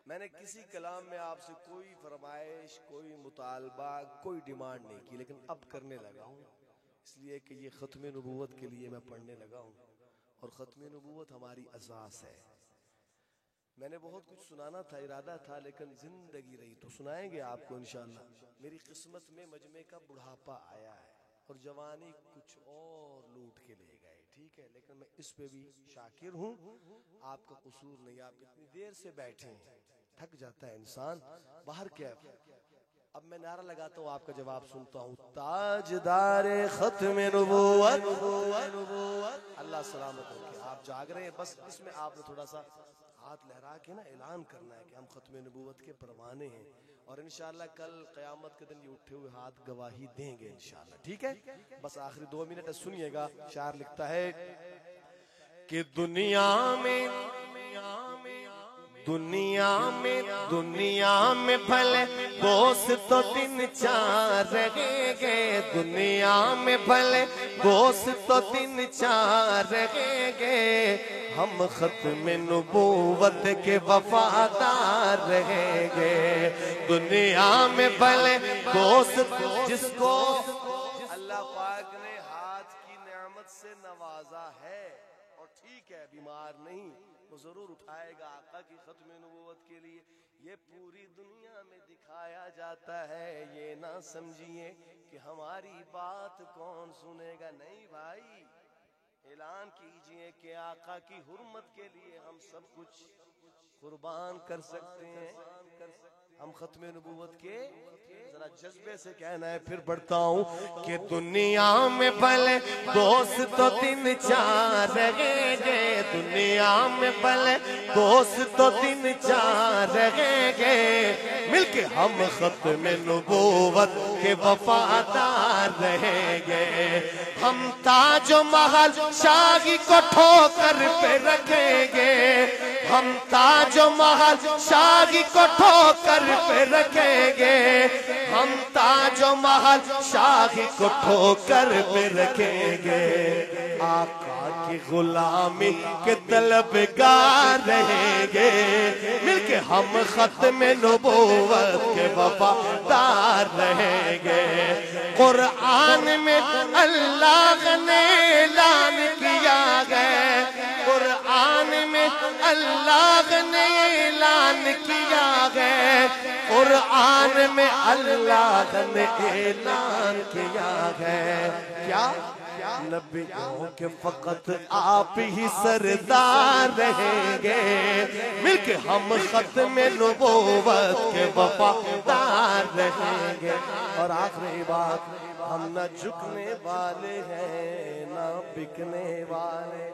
میں نے کسی کلام میں آپ سے کوئی فرمائش کوئی مطالبہ کوئی ڈیمانڈ نہیں کی لیکن اب کرنے لگا ہوں اس لیے کہ یہ ختم نبوت کے لیے میں پڑھنے لگا ہوں اور ختم نبوت ہماری اساس ہے میں نے بہت کچھ سنانا تھا ارادہ تھا لیکن زندگی رہی تو سنائیں گے آپ کو انشاءاللہ میری قسمت میں مجمع کا بڑھاپا آیا ہے اور جوانی کچھ اور لوٹ کے لے گئے ٹھیک ہے لیکن میں اس پہ بھی شاکر ہوں آپ کا قصور نہیں آپ اتنی دیر سے بیٹھے ہیں تھک جاتا ہے انسان باہر کیا اب میں نعرہ لگاتا ہوں آپ کا جواب سنتا ہوں تاجدار ختم نبوت اللہ سلامت ہو کہ آپ جاگ رہے ہیں بس اس میں آپ نے تھوڑا سا ہاتھ لہرا کے نا اعلان کرنا ہے کہ ہم ختم نبوت کے پروانے ہیں، اور انشاءاللہ کل قیامت کے دن یہ اٹھے ہوئے ہاتھ گواہی دیں گے انشاءاللہ. ٹھیک ہے، بس آخری 2 منٹ سنیے گا. شاعر لکھتا ہے کہ دنیا میں بھلے دوست تو 3-4 رہیں گے، دنیا میں بھلے دوست تو 3-4 رہیں گے، ہم ختم نبوت کے وفادار رہیں گے. دنیا میں بھلے دوست جس کو اللہ پاک نے ہاتھ کی نعمت سے نوازا ہے اور ٹھیک ہے بیمار نہیں، وہ ضرور اٹھائے گا آقا کی ختم نبوت کے لیے. یہ پوری دنیا میں دکھایا جاتا ہے، یہ نہ سمجھیے کہ ہماری بات کون سنے گا. نہیں بھائی، اعلان کیجئے کہ آقا کی حرمت کے لیے ہم سب کچھ قربان کر سکتے ہیں. ہم ختم نبوت کے ذرا جذبے سے کہنا ہے. پھر پڑھتا ہوں کہ دنیا میں بھلے دوست تو 3-4 رہیں گے، دنیا میں بھلے دوست تو 3-4 رہیں گے، مل کے ہم ختم نبوت کے وفادار رہیں گے. ہم تاج و محل شاہی کو ٹھوکر پہ رکھیں گے، ہم تاج و محل شاہی کو ٹھوکر پہ رکھیں گے، ہم تاج و محل شاہی کو ٹھوکر پہ رکھیں گے. آقا کی غلامی کے طلبگار رہیں گے، مل کے ہم ختم نبوت کے وفادار رہیں گے. قرآن میں اللہ نے اعلان کیا ہے، قرآن میں اللہ نے اعلان کیا ہے، قرآن میں اللہ نے اعلان کیا ہے. کیا نبیوں کے فقط آپ ہی سردار رہیں گے، مل کے ہم ختم نبوت کے وفادار رہیں گے. اور آخری بات، ہم نہ جھکنے والے ہیں نہ بکنے والے.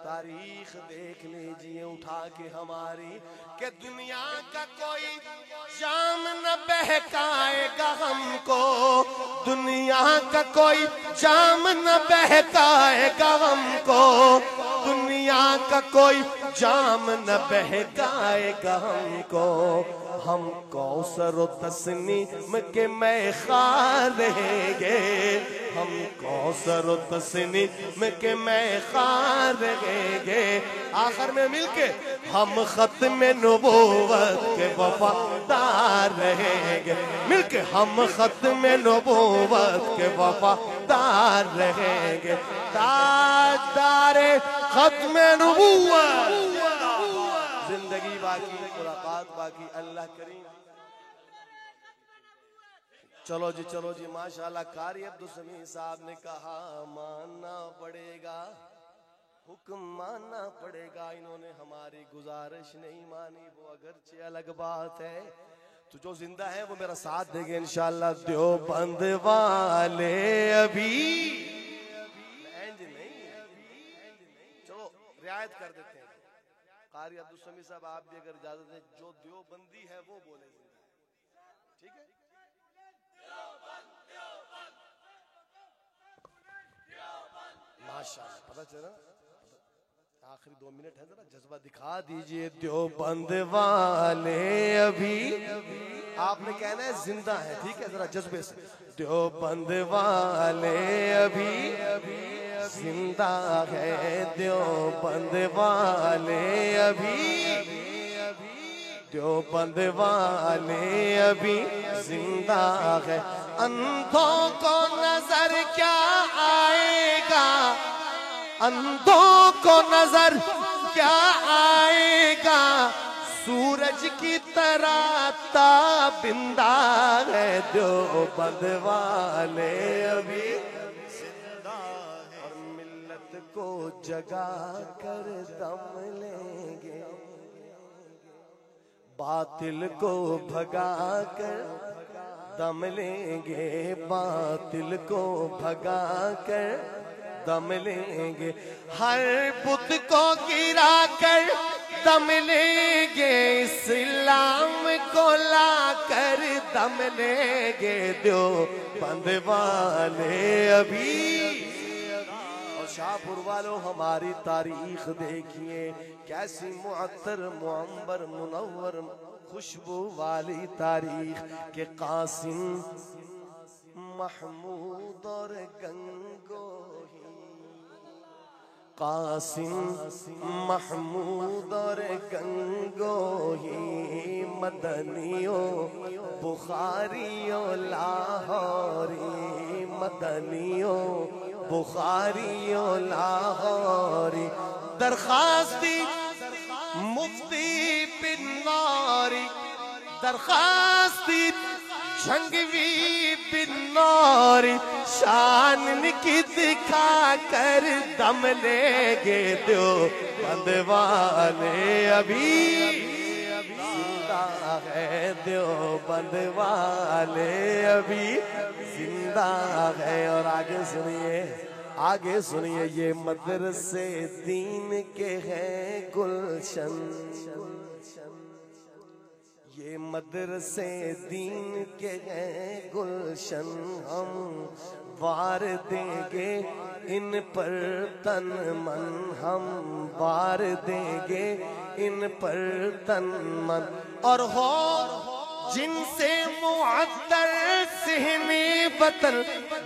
تاریخ دیکھ لیجئے اٹھا کے ہماری، کہ دنیا کا کوئی جام نہ بہکائے گا ہم کو، دنیا کا کوئی جام نہ بہکائے گا ہم کو، دنیا کا کوئی جام نہ بہکائے گا ہم کو. ہم کوثر و تسنیم کے میخوار رہیں گے، ہم کوثر و تسنیم کے میخوار رہیں گے. آخر میں مل کے ہم ختم نبوت کے وفادار رہیں گے، مل کے ہم ختم نبوت کے وفادار رہیں گے. تاجدار ختم نبوت، زندگی باقی، ملاقات باقی. اللہ کریم. چلو جی ماشاءاللہ. قاری عبدالسمیع صاحب نے کہا ماننا پڑے گا، حکم ماننا پڑے گا. انہوں نے ہماری گزارش نہیں مانی، وہ اگرچہ الگ بات ہے. تو جو زندہ ہے وہ میرا ساتھ دے گے انشاءاللہ. دیوبند والے ابھی چلو رعایت کر دیتے ہیں. قاری عبدالسمیع صاحب آپ بھی اگر اجازت ہے، جو دیوبندی ہے وہ بولے. ٹھیک ہے، ماشاءاللہ. پتہ چلا، آخری 2 منٹ ہے، ذرا جذبہ دکھا دیجئے. دیوبند والے ابھی، آپ نے کہنا ہے زندہ ہے. ٹھیک ہے، ذرا جذبے سے. دیوبند والے ابھی زندہ ہے، دیوبند والے ابھی، دیوبند والے ابھی زندہ ہے. اندھوں کو نظر کیا آئے گا، اندھوں کو نظر کیا آئے گا، سورج کی طرح تابندہ ہے. دیوبند والے ابھی زندہ ہے، اور ملت کو جگا کر دم لیں گے، باطل کو بھگا کر دم لیں گے، باطل کو بھگا کر دم لیں گے. ہر بت کو گرا کر دم لیں گے اسلام کو لا کر دم لیں گے دیوبند والے ابھی۔ اور شاہپور والوں ہماری تاریخ دیکھیے کیسی معطر معمبر منور خوشبو والی تاریخ کہ قاسم محمود اور گنگوہی، قاسم محمود اور گنگوہی، مدنیوں بخاریوں لاہوری، مدنیوں بخاریوں لاہوری، درخواستی مفتی بن نوری، درخواستی جھنگوی بن نوری، شان کی دکھا کر دم لیں گے دیوبند والے ابھی زندہ ہے، دیوبند والے ابھی زندہ ہے۔ اور آگے سنیے یہ مدرسے دین کے ہیں گلشن، یہ مدرسے دین کے ہیں گلشن، ہم وار دیں گے ان پر تن من، ہم وار دیں گے ان پر تن من، اور ہو جن سے معطر صحنِ وطن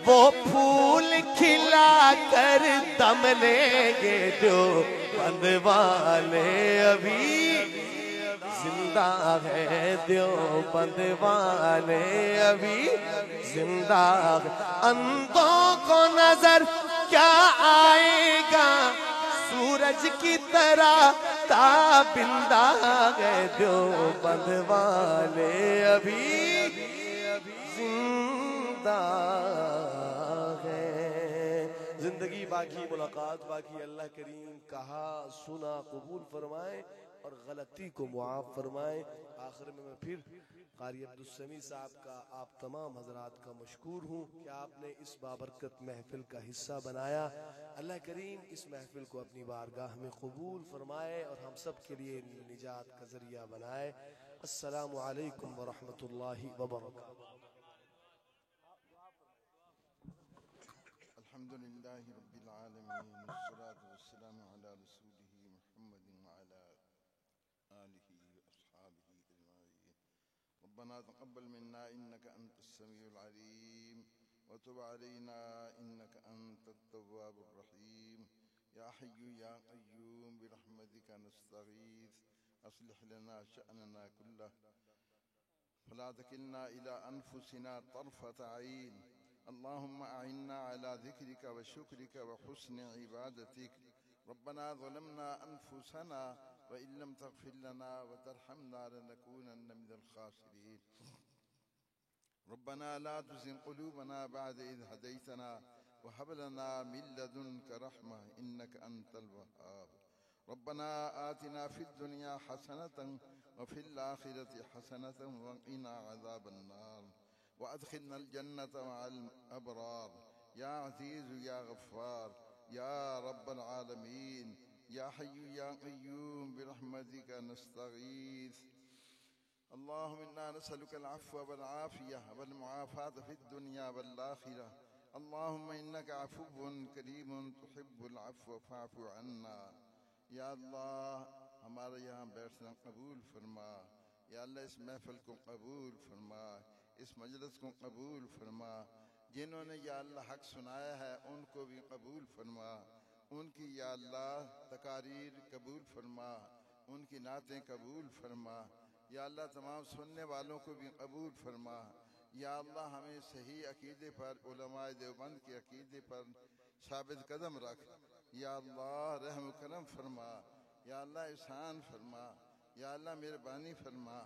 وہ پھول کھلا کر دم لیں گے دیوبند والے ابھی زندہ ہے، دیوبند والے ابھی زندہ ہے۔ اندھوں کو نظر کیا آئے گا سورج کی طرح تابندہ ہے، دیوبند والے ابھی زندہ ہے۔ زندگی باقی، ملاقات باقی، اللہ کریم کہا سنا قبول فرمائے اور غلطی کو معاف فرمائے۔ آخر میں پھر قاری عبدالسمیع صاحب کا آپ تمام حضرات کا مشکور ہوں کہ آپ نے اس بابرکت محفل کا حصہ بنایا۔ اللہ کریم اس محفل کو اپنی بارگاہ میں قبول فرمائے اور ہم سب کے لیے نجات کا ذریعہ بنائے۔ السلام علیکم ورحمۃ اللہ وبرکاتہ۔ الحمدللہ رب العالمین، والصلاة والسلام علی رسولہ محمد وعلی آلہ واصحابہ اجمعین۔ ربنا تقبل منا انک انت السمیع العلیم وتب علینا انک انت التواب الرحیم۔ یا حی یا قیوم برحمتک نستغیث اصلح لنا شأننا کلہ فلا تکلنا الی انفسنا طرفة عین۔ اللهم أعنا على ذكرك وشكرك وحسن عبادتك۔ ربنا ظلمنا أنفسنا وإن لم تغفر لنا وترحمنا لنكونن من الخاسرين۔ ربنا لا تزغ قلوبنا بعد إذ هديتنا وهب لنا من لدنك رحمة إنك أنت الوهاب۔ ربنا آتنا في الدنيا حسنة وفي الآخرة حسنة وقنا عذاب النار وأدخلنا الجنة مع الأبرار يا عزيز يا غفار يا رب العالمين يا حي يا قيوم برحمتك نستغيث۔ اللهم إنا نسألك العفو والعافية والمعافاة في الدنيا والآخرة۔ اللهم إنك عفو كريم تحب العفو فاعف عنا۔ یا اللہ ہمارے یہاں بیٹھنا قبول فرما، یا اللہ اس محفل کو قبول فرما، اس مجلس کو قبول فرما۔ جنہوں نے یا اللہ حق سنایا ہے ان کو بھی قبول فرما، ان کی یا اللہ تقاریر قبول فرما، ان کی نعتیں قبول فرما۔ یا اللہ تمام سننے والوں کو بھی قبول فرما۔ یا اللہ ہمیں صحیح عقیدے پر، علماء دیوبند کے عقیدے پر ثابت قدم رکھ۔ یا اللہ رحم و کرم فرما، یا اللہ احسان فرما، یا اللہ مہربانی فرما،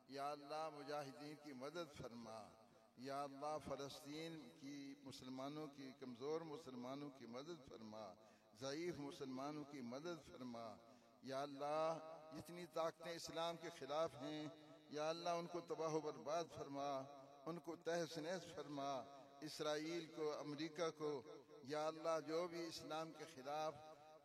یا اللہ مجاہدین کی مدد فرما، یا اللہ فلسطین کی مسلمانوں کی، کمزور مسلمانوں کی مدد فرما، ضعیف مسلمانوں کی مدد فرما۔ یا اللہ جتنی طاقتیں اسلام کے خلاف ہیں یا اللہ ان کو تباہ و برباد فرما، ان کو تہس نہس فرما۔ اسرائیل کو، امریکہ کو، یا اللہ جو بھی اسلام کے خلاف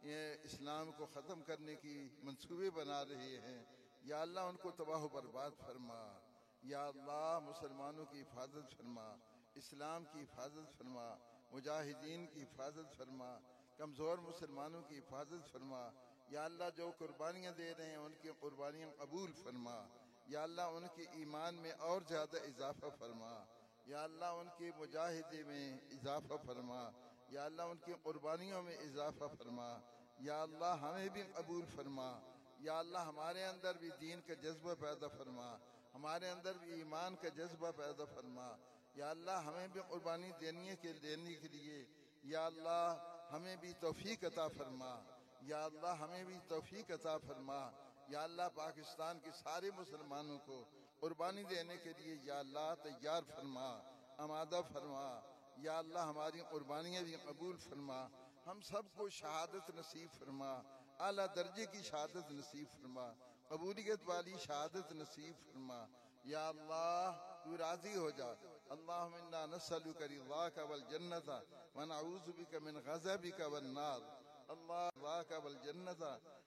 یہ اسلام کو ختم کرنے کی منصوبے بنا رہے ہیں، یا اللہ ان کو تباہ و برباد فرما۔ یا اللہ مسلمانوں کی حفاظت فرما، اسلام کی حفاظت فرما، مجاہدین کی حفاظت فرما، کمزور مسلمانوں کی حفاظت فرما۔ یا اللہ جو قربانیاں دے رہے ہیں ان کی قربانیاں قبول فرما۔ یا اللہ ان کے ایمان میں اور زیادہ اضافہ فرما۔ یا اللہ ان کی مجاہدے میں اضافہ فرما۔ یا اللہ ان کی قربانیوں میں اضافہ فرما۔ یا اللہ ہمیں بھی قبول فرما۔ یا اللہ ہمارے اندر بھی دین کا جذبہ پیدا فرما، ہمارے اندر بھی ایمان کا جذبہ پیدا فرما۔ یا اللہ ہمیں بھی قربانی دینے کے لیے یا اللہ ہمیں بھی توفیق عطا فرما۔ یا اللہ ہمیں بھی توفیق عطا فرما۔ یا اللہ پاکستان کے سارے مسلمانوں کو قربانی دینے کے لیے یا اللہ تیار فرما، آمادہ فرما۔ یا اللہ ہماری قربانیاں بھی قبول فرما، ہم سب کو شہادت نصیب فرما، اعلیٰ درجے کی شہادت نصیب فرما، قبولیت والی شہادت نصیب فرما۔ یا اللہ تو راضی ہو جا۔ اللہم انا نسألک رضاک والجنت ونعوذ بک من غضبک والنار۔ اللہ رضاک والجنت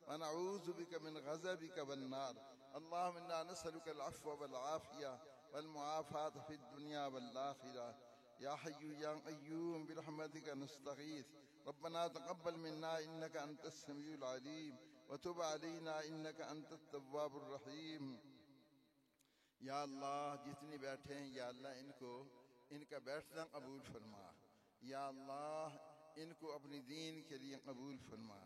ونعوذ بک من غضبک والنار۔ اللہم انا نسألک العفو والعافیہ والمعافاة فی الدنیا والآخرہ۔ یا حی یا قیوم برحمتک نستغیث، ربنا تقبل منا انک انت السمیع العلیم وتب علینا انک انت التواب الرحیم۔ یا اللہ جتنی بیٹھے ہیں یا اللہ ان کا بیٹھنا قبول فرما۔ یا اللہ ان کو اپنی دین کے لیے قبول فرما۔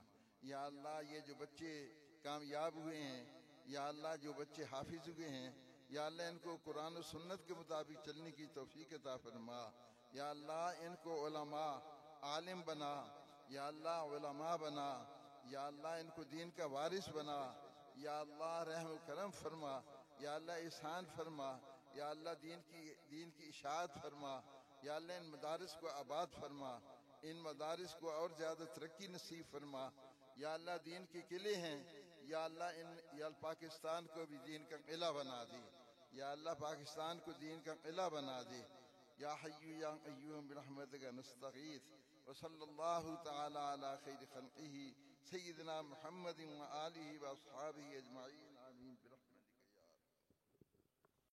یا اللہ یہ جو بچے کامیاب ہوئے ہیں، یا اللہ جو بچے حافظ ہوئے ہیں، یا اللہ ان کو قرآن و سنت کے مطابق چلنے کی توفیق عطا فرما۔ یا اللہ ان کو علماء عالم بنا، یا اللہ علماء بنا، یا اللہ ان کو دین کا وارث بنا۔ یا اللہ رحم و کرم فرما، یا اللہ احسان فرما، یا اللہ دین کی اشاعت فرما۔ یا اللہ ان مدارس کو آباد فرما، ان مدارس کو اور زیادہ ترقی نصیب فرما۔ یا اللہ دین کے قلعے ہیں، یا اللہ پاکستان کو بھی دین کا قلعہ بنا دے۔ یا اللہ پاکستان کو دین کا قلعہ بنا دے۔ یا حی یا قیوم برحمتک نستغیث، وصلی اللہ تعالی علی خیر خلقہ سیدنا محمد و آلہ و اصحابہ اجمعین، آمین۔